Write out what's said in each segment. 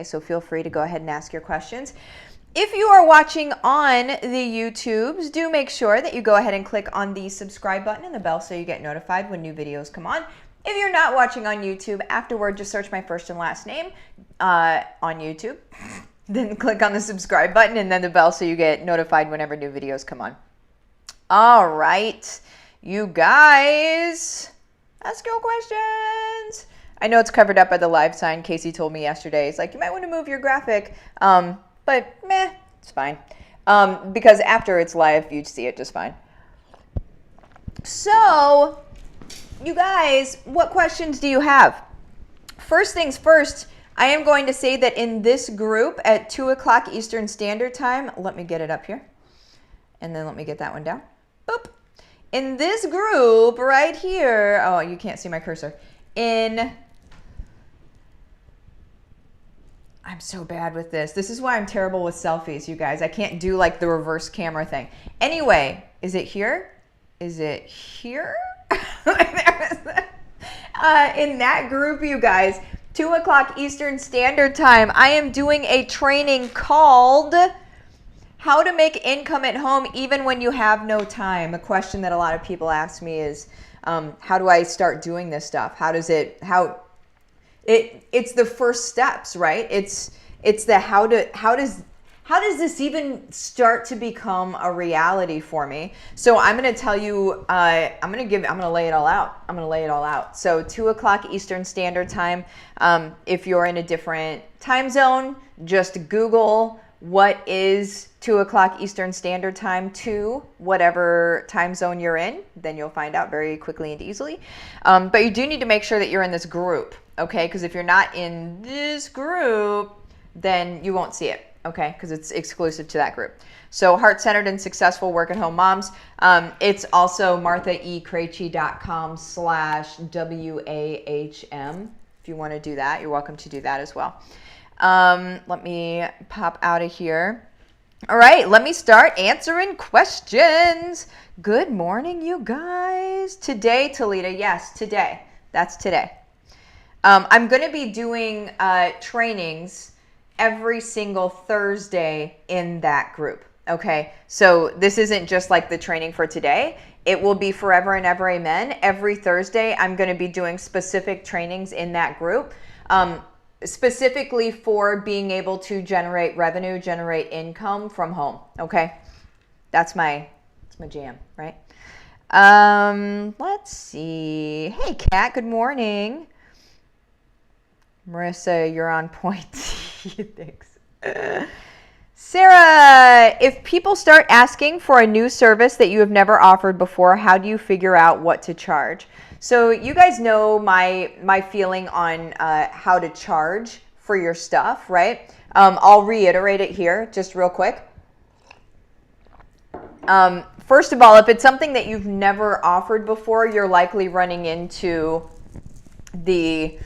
So feel free to go ahead and ask your questions. If you are watching on the YouTubes, do make sure that you go ahead and click on the subscribe button and the bell so you get notified when new videos come on. If you're not watching on YouTube, afterward, just search my first and last name on YouTube. Then click on the subscribe button and then the bell so you get notified whenever new videos come on. All right, you guys, ask your questions. I know it's covered up by the live sign. Casey told me yesterday, he's like, you might want to move your graphic. But meh, it's fine. Because after it's live, you'd see it just fine. So, you guys, what questions do you have? First things first, I am going to say that in this group at 2 o'clock Eastern Standard Time, let me get it up here. And then let me get that one down. Boop. In this group right here, oh, you can't see my cursor. I'm so bad with this. This is why I'm terrible with selfies, you guys. I can't do like the reverse camera thing. Anyway, is it here? Is it here? In that group, you guys, 2 o'clock Eastern Standard Time, I am doing a training called How to Make Income at Home Even When You Have No Time. A question that a lot of people ask me is, how do I start doing this stuff? It's the first steps, right? It's the how does this even start to become a reality for me? So I'm going to tell you, I'm going to lay it all out. I'm going to lay it all out. So 2 o'clock Eastern Standard Time. If you're in a different time zone, just Google what is 2 o'clock Eastern Standard Time to whatever time zone you're in. Then you'll find out very quickly and easily. But you do need to make sure that you're in this group, okay? Because if you're not in this group, then you won't see it, okay? Because it's exclusive to that group. So heart-centered and successful work-at-home moms. It's also marthaekreitchi.com/WAHM. If you want to do that, you're welcome to do that as well. Let me pop out of here. All right, let me start answering questions. Good morning, you guys. Today, Talita, yes, today. That's today. I'm going to be doing trainings every single Thursday in that group. Okay, so this isn't just like the training for today. It will be forever and ever, amen. Every Thursday, I'm going to be doing specific trainings in that group. Specifically for being able to generate revenue, generate income from home. Okay, that's my jam, right? Let's see. Hey, Kat. Good morning. Marissa, you're on point. Thanks. Sarah, if people start asking for a new service that you have never offered before, how do you figure out what to charge? So you guys know my feeling on how to charge for your stuff, right? I'll reiterate it here just real quick. First of all, if it's something that you've never offered before, you're likely running into the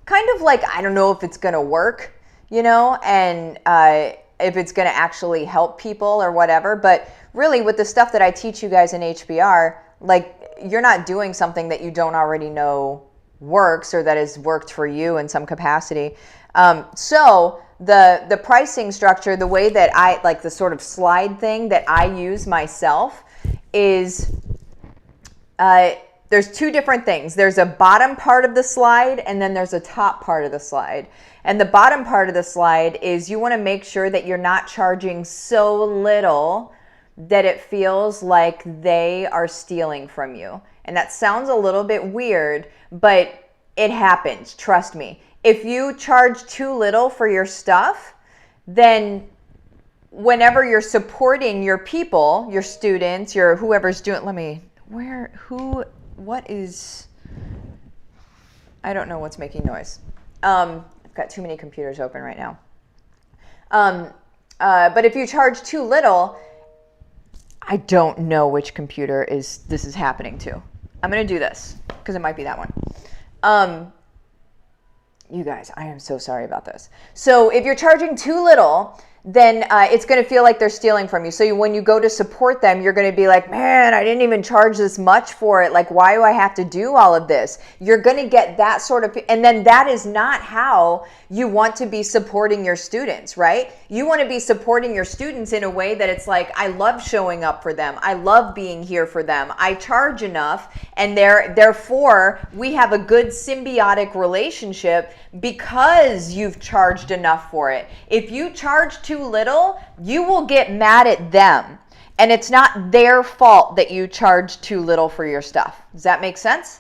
kind of like, I don't know if it's going to work, you know, and if it's going to actually help people or whatever. But really with the stuff that I teach you guys in HBR, like, you're not doing something that you don't already know works or that has worked for you in some capacity. So the pricing structure, the way that I like the sort of slide thing that I use myself is there's two different things. There's a bottom part of the slide and then there's a top part of the slide. And the bottom part of the slide is you want to make sure that you're not charging so little that it feels like they are stealing from you. And that sounds a little bit weird, but it happens, trust me. If you charge too little for your stuff, then whenever you're supporting your people, your students, your whoever's doing, I don't know what's making noise. I've got too many computers open right now. But if you charge too little, I don't know which computer this is happening to. I'm going to do this because it might be that one. You guys, I am so sorry about this. So if you're charging too little, then it's going to feel like they're stealing from you. So when you go to support them, you're going to be like, man, I didn't even charge this much for it. Like, why do I have to do all of this? You're going to get that sort of, and then that is not how you want to be supporting your students, right? You want to be supporting your students in a way that it's like, I love showing up for them. I love being here for them. I charge enough, and therefore we have a good symbiotic relationship because you've charged enough for it. If you charge too little, you will get mad at them. And it's not their fault that you charge too little for your stuff. Does that make sense?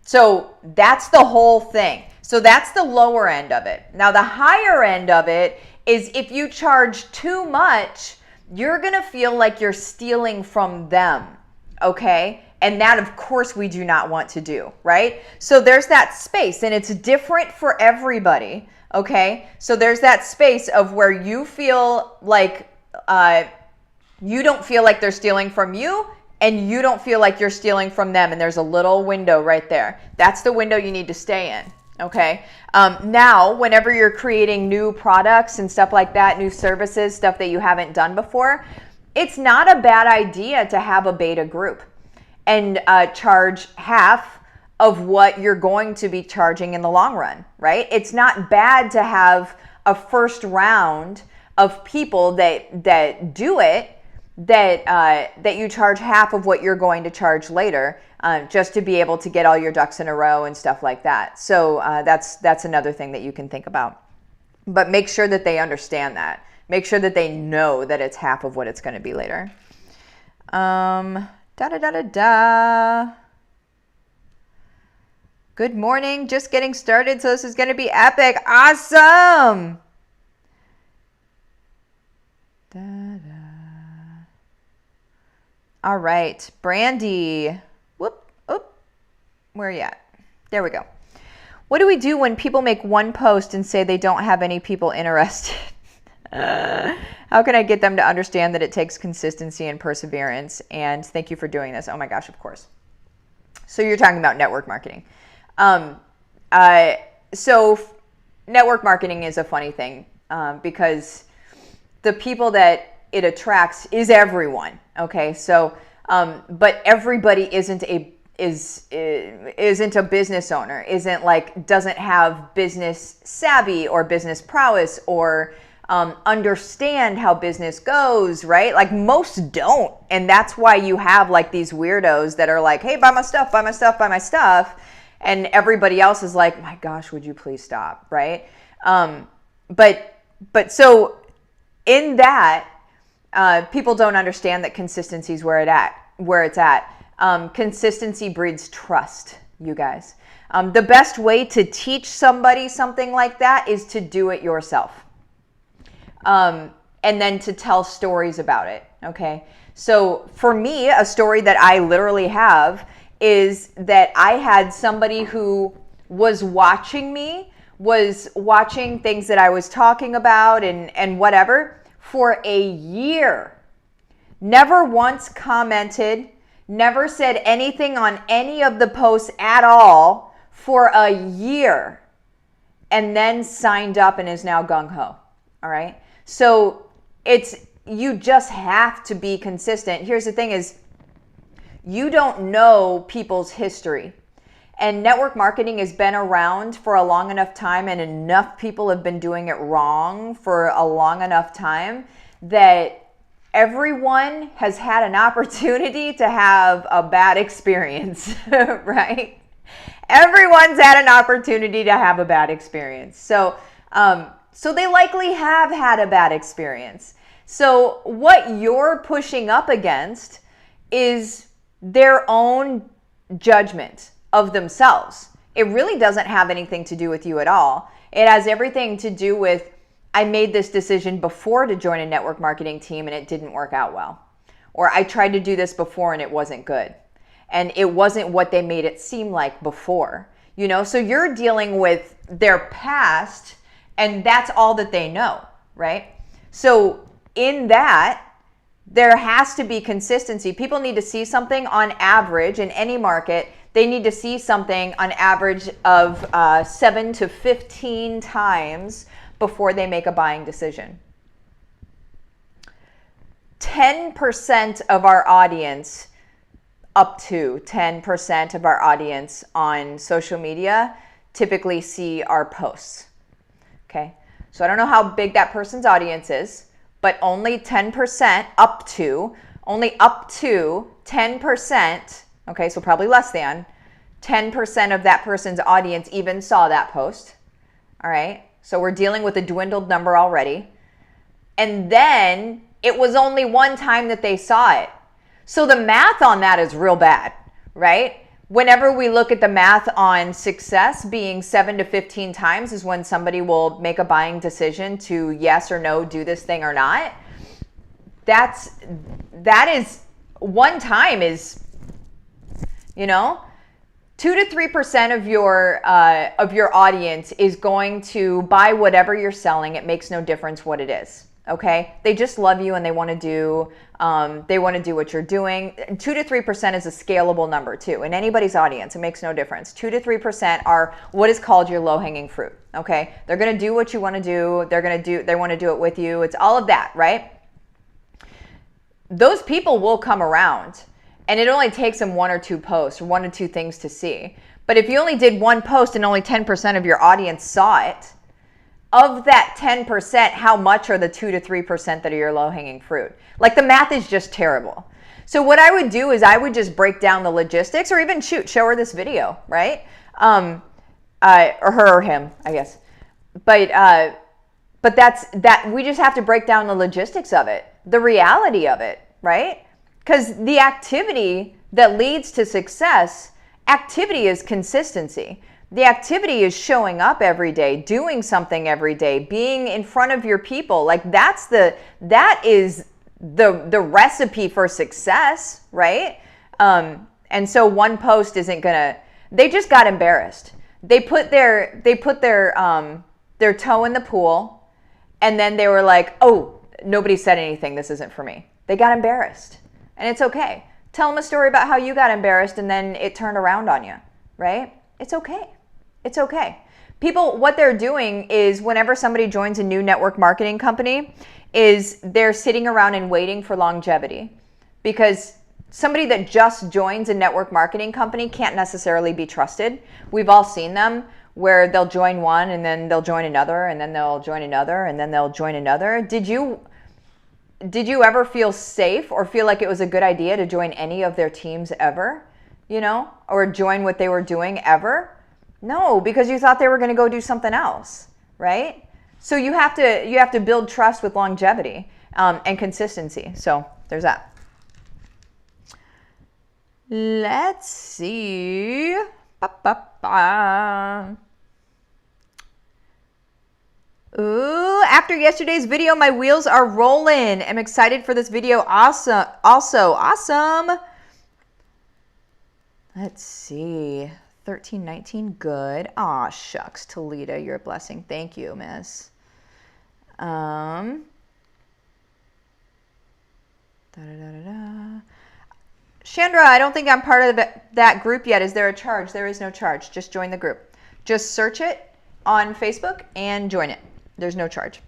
So that's the whole thing. So that's the lower end of it. Now the higher end of it is if you charge too much, you're going to feel like you're stealing from them. Okay? And that, of course, we do not want to do, right? So there's that space, and it's different for everybody, okay? So there's that space of where you feel like you don't feel like they're stealing from you, and you don't feel like you're stealing from them, and there's a little window right there. That's the window you need to stay in, okay? Now, whenever you're creating new products and stuff like that, new services, stuff that you haven't done before, it's not a bad idea to have a beta group and charge half of what you're going to be charging in the long run, right? It's not bad to have a first round of people that do it, that you charge half of what you're going to charge later, just to be able to get all your ducks in a row and stuff like that. So that's another thing that you can think about. But make sure that they understand that. Make sure that they know that it's half of what it's going to be later. Good morning. Just getting started, so this is going to be epic. Awesome. All right, Brandy. Whoop. Where are you at? There we go. What do we do when people make one post and say they don't have any people interested? How can I get them to understand that it takes consistency and perseverance? And thank you for doing this. Oh my gosh, of course. So you're talking about network marketing. So network marketing is a funny thing because the people that it attracts is everyone. Okay, so but everybody isn't a business owner, doesn't have business savvy or business prowess or understand how business goes, right? Like most don't. And that's why you have like these weirdos that are like, hey, buy my stuff, buy my stuff, buy my stuff. And everybody else is like, my gosh, would you please stop, right? But so in that, people don't understand that consistency is where it's at. Consistency breeds trust, you guys. The best way to teach somebody something like that is to do it yourself. And then to tell stories about it, okay? So for me, a story that I literally have is that I had somebody who was watching me, was watching things that I was talking about and whatever for a year. Never once commented, never said anything on any of the posts at all for a year, and then signed up and is now gung-ho, all right? So you just have to be consistent. Here's the thing is, you don't know people's history. And network marketing has been around for a long enough time, and enough people have been doing it wrong for a long enough time that everyone has had an opportunity to have a bad experience, right? Everyone's had an opportunity to have a bad experience. So they likely have had a bad experience. So what you're pushing up against is their own judgment of themselves. It really doesn't have anything to do with you at all. It has everything to do with, I made this decision before to join a network marketing team and it didn't work out well. Or I tried to do this before and it wasn't good. And it wasn't what they made it seem like before. So you're dealing with their past, and that's all that they know, right? So in that, there has to be consistency. People need to see something on average in any market. They need to see something on average of 7 to 15 times before they make a buying decision. 10% of our audience, up to 10% of our audience on social media typically see our posts. Okay, so I don't know how big that person's audience is, but only 10%, only up to 10%, okay, so probably less than 10% of that person's audience even saw that post. All right, so we're dealing with a dwindled number already. And then it was only one time that they saw it. So the math on that is real bad, right? Whenever we look at the math on success being 7 to 15 times is when somebody will make a buying decision to yes or no, do this thing or not. That is one time is, 2 to 3% of your audience is going to buy whatever you're selling. It makes no difference what it is. Okay, they just love you and they want to do what you're doing. 2 to 3% is a scalable number too. In anybody's audience, it makes no difference. 2 to 3% are what is called your low-hanging fruit. Okay, they're going to do what you want to do. They want to do it with you. It's all of that, right? Those people will come around, and it only takes them 1 or 2 posts, or 1 or 2 things to see. But if you only did 1 post and only 10% of your audience saw it, of that 10%, how much are the 2 to 3% that are your low-hanging fruit? Like, the math is just terrible. So what I would do is I would just break down the logistics, or even show her this video, right? Or her or him, I guess. But we just have to break down the logistics of it, the reality of it, right? Because the activity that leads to success, activity is consistency. The activity is showing up every day, doing something every day, being in front of your people. Like, that is the recipe for success, right? And so 1 post isn't gonna. They just got embarrassed. They put their toe in the pool, and then they were like, "Oh, nobody said anything. This isn't for me." They got embarrassed, and it's okay. Tell them a story about how you got embarrassed, and then it turned around on you, right? It's okay. It's okay. People, what they're doing is whenever somebody joins a new network marketing company, is they're sitting around and waiting for longevity. Because somebody that just joins a network marketing company can't necessarily be trusted. We've all seen them where they'll join one and then they'll join another and then they'll join another and then they'll join another. Did you ever feel safe or feel like it was a good idea to join any of their teams ever? Or join what they were doing ever? No, because you thought they were going to go do something else, right? So you have to build trust with longevity and consistency. So there's that. Let's see. Ooh, after yesterday's video, my wheels are rolling. I'm excited for this video. Awesome. Let's see. 1319, good. Aw, shucks, Talita, you're a blessing. Thank you, miss. Chandra, I don't think I'm part of that group yet. Is there a charge? There is no charge. Just join the group. Just search it on Facebook and join it. There's no charge.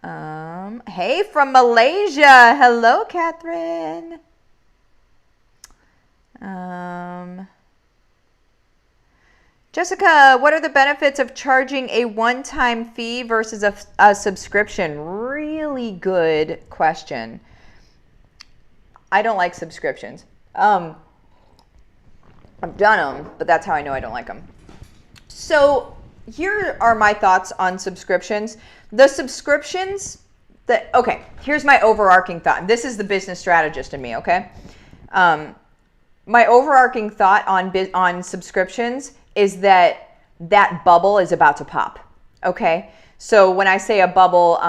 Hey, from Malaysia. Hello, Catherine. Jessica, what are the benefits of charging a one-time fee versus a subscription? Really good question. I don't like subscriptions. I've done them, but that's how I know I don't like them. So here are my thoughts on subscriptions. The subscriptions okay, here's my overarching thought. This is the business strategist in me, okay? My overarching thought on subscriptions is that bubble is about to pop, okay? So when I say a bubble,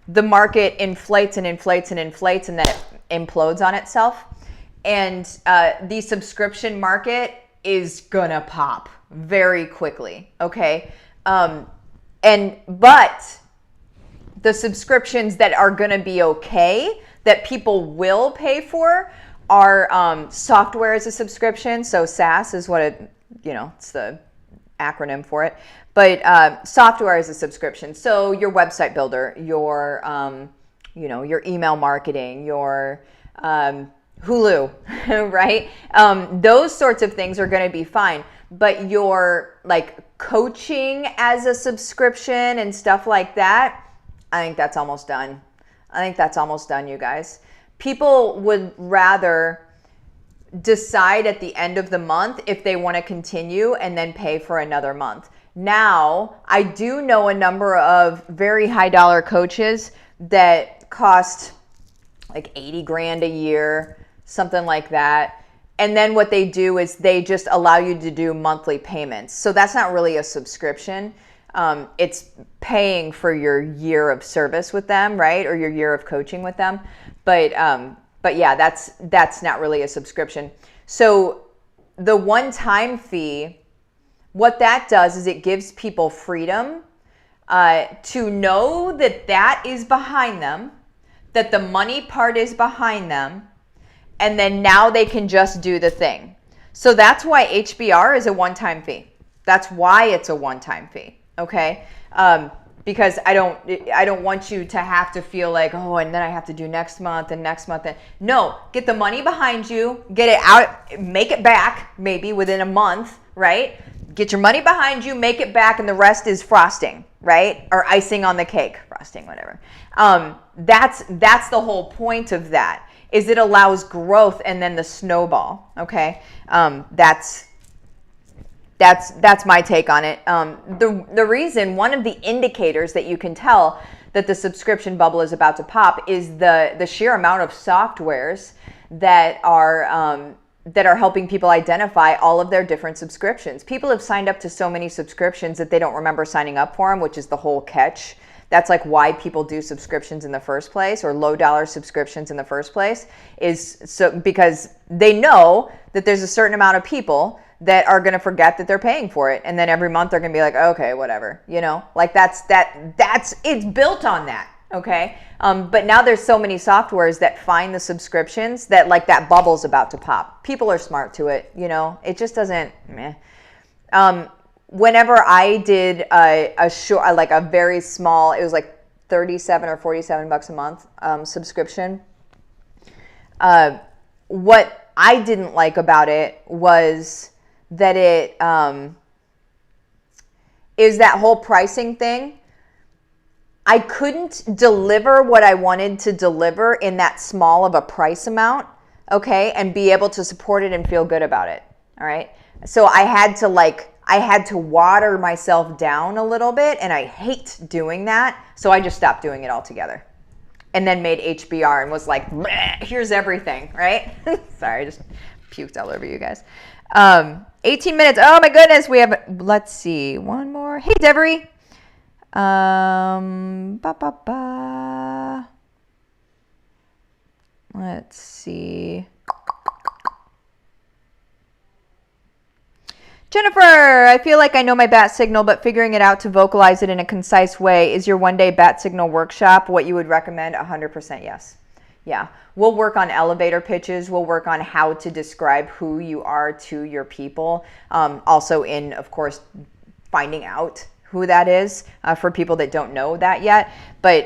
the market inflates and inflates and inflates and then it implodes on itself. And the subscription market is gonna pop very quickly, okay? But the subscriptions that are gonna be okay, that people will pay for, are software as a subscription. So SaaS is what it's the acronym for it. But software as a subscription. So your website builder, your your email marketing, your Hulu, right? Those sorts of things are going to be fine. But your like coaching as a subscription and stuff like that, I think that's almost done. You guys. People would rather decide at the end of the month if they want to continue and then pay for another month. Now, I do know a number of very high dollar coaches that cost like 80 grand a year, something like that. And then what they do is they just allow you to do monthly payments. So that's not really a subscription. It's paying for your year of service with them, right? Or your year of coaching with them. But yeah, that's not really a subscription. So the one-time fee, what that does is it gives people freedom to know that that is behind them, that the money part is behind them, and then now they can just do the thing. So that's why HBR is a one-time fee. That's why it's a one-time fee, okay? Because I don't want you to have to feel like, oh, and then I have to do next month and next month. No, get the money behind you, get it out, make it back maybe within a month, right? Get your money behind you, make it back, and the rest is frosting, right? Or icing on the cake, frosting, whatever. That's the whole point of that, is it allows growth and then the snowball, okay? That's my take on it. The reason, one of the indicators that you can tell that the subscription bubble is about to pop is the sheer amount of softwares that are helping people identify all of their different subscriptions. People have signed up to so many subscriptions that they don't remember signing up for them, which is the whole catch. That's like why people do subscriptions in the first place, or low dollar subscriptions in the first place, is so because they know that there's a certain amount of people that are going to forget that they're paying for it. And then every month they're going to be like, okay, whatever, like that's it's built on that. Okay. But now there's so many softwares that find the subscriptions that like that bubble's about to pop. People are smart to it. It just doesn't, meh. Whenever I did a short, like a very small, it was like 37 or 47 bucks a month subscription. What I didn't like about it was that it is that whole pricing thing. I couldn't deliver what I wanted to deliver in that small of a price amount, okay, and be able to support it and feel good about it, all right? So I had to water myself down a little bit, and I hate doing that, so I just stopped doing it altogether. And then made HBR and was like, here's everything, right? Sorry, I just puked all over you guys. 18 minutes. Oh my goodness, we have, let's see, one more. Hey, Devery. Let's see. Jennifer, I feel like I know my bat signal, but figuring it out to vocalize it in a concise way. Is your one-day bat signal workshop what you would recommend? 100% yes. Yeah. We'll work on elevator pitches. We'll work on how to describe who you are to your people. Also in, of course, finding out who that is for people that don't know that yet. But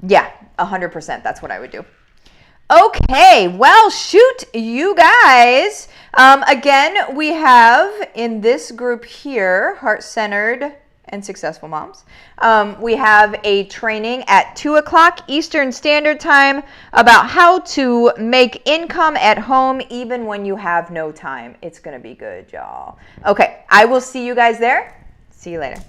yeah, 100%. That's what I would do. Okay, well, shoot, you guys. Again, we have in this group here, Heart-Centered and Successful Moms, we have a training at 2 o'clock Eastern Standard Time about how to make income at home even when you have no time. It's going to be good, y'all. Okay, I will see you guys there. See you later.